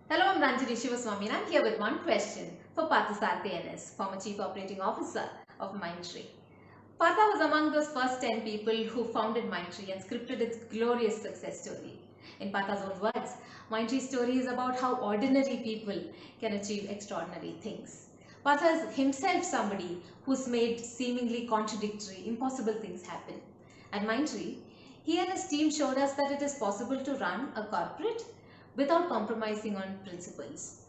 Hello, I'm Ranjini and I'm here with one question for Parthasarathy N.S, former Chief Operating Officer of Mindtree. Partha was among those first 10 people who founded Mindtree and scripted its glorious success story. In Partha's own words, Mindtree's story is about how ordinary people can achieve extraordinary things. Partha is himself somebody who's made seemingly contradictory, impossible things happen. At Mindtree, he and his team showed us that it is possible to run a corporate without compromising on principles.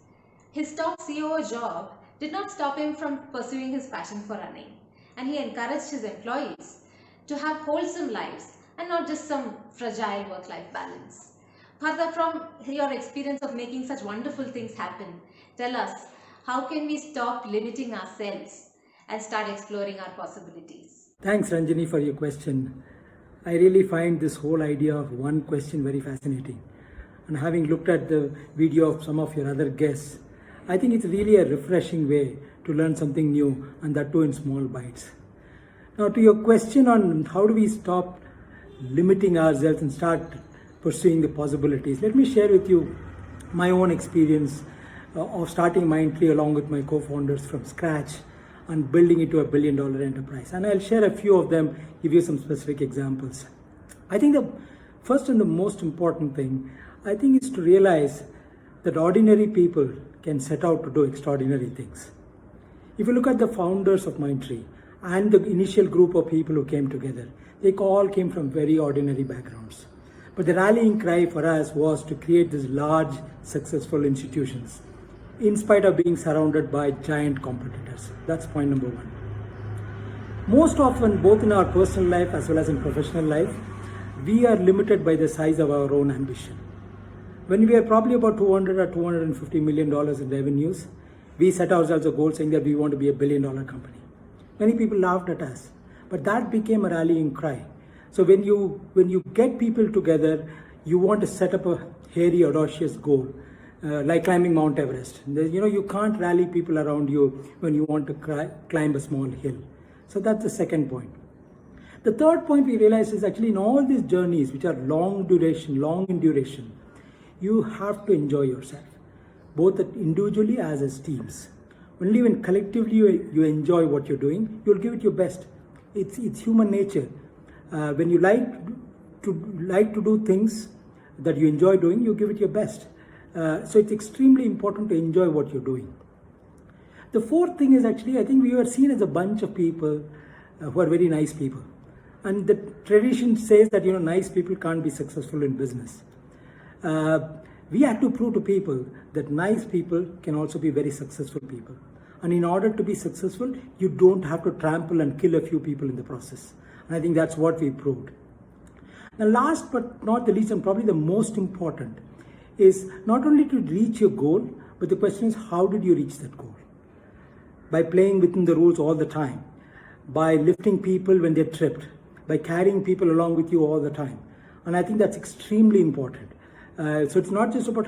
His top COO job did not stop him from pursuing his passion for running, and he encouraged his employees to have wholesome lives and not just some fragile work-life balance. Partha, from your experience of making such wonderful things happen, tell us, how can we stop limiting ourselves and start exploring our possibilities? Thanks, Ranjini, for your question. I really find this whole idea of one question very fascinating. And having looked at the video of some of your other guests, I think it's really a refreshing way to learn something new, and that too in small bites. Now, to your question on how do we stop limiting ourselves and start pursuing the possibilities, let me share with you my own experience of starting Mindtree along with my co-founders from scratch and building it to $1 billion enterprise. And I'll share a few of them, give you some specific examples. I think the first and the most important thing, I think, is to realize that ordinary people can set out to do extraordinary things. If you look at the founders of Mindtree and the initial group of people who came together, they all came from very ordinary backgrounds. But the rallying cry for us was to create these large, successful institutions, in spite of being surrounded by giant competitors. That's point number one. Most often, both in our personal life as well as in professional life, we are limited by the size of our own ambition. When we are probably about $200 or $250 million in revenues, we set ourselves a goal saying that we want to be $1 billion company. Many people laughed at us, but that became a rallying cry. So when you get people together, you want to set up a hairy, audacious goal, like climbing Mount Everest. You can't rally people around you when you want to climb a small hill. So that's the second point. The third point we realize is actually in all these journeys, which are long in duration, you have to enjoy yourself, both individually as teams. Only when collectively you enjoy what you're doing, you'll give it your best. It's human nature. When you like to do things that you enjoy doing, you give it your best. So it's extremely important to enjoy what you're doing. The fourth thing is actually, I think we were seen as a bunch of people who are very nice people. And the tradition says that nice people can't be successful in business. We had to prove to people that nice people can also be very successful people. And in order to be successful, you don't have to trample and kill a few people in the process. And I think that's what we proved. Now, last but not the least, and probably the most important, is not only to reach your goal, but the question is, how did you reach that goal? By playing within the rules all the time, by lifting people when they're tripped, by carrying people along with you all the time. And I think that's extremely important. So it's not just about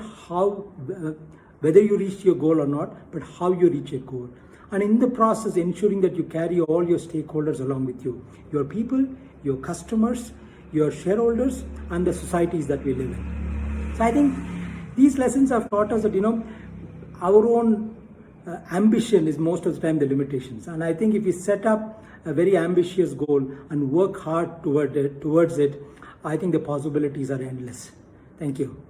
whether you reach your goal or not, but how you reach your goal. And in the process, ensuring that you carry all your stakeholders along with you, your people, your customers, your shareholders, and the societies that we live in. So I think these lessons have taught us that, our own ambition is most of the time the limitations. And I think if we set up a very ambitious goal and work hard towards it, I think the possibilities are endless. Thank you.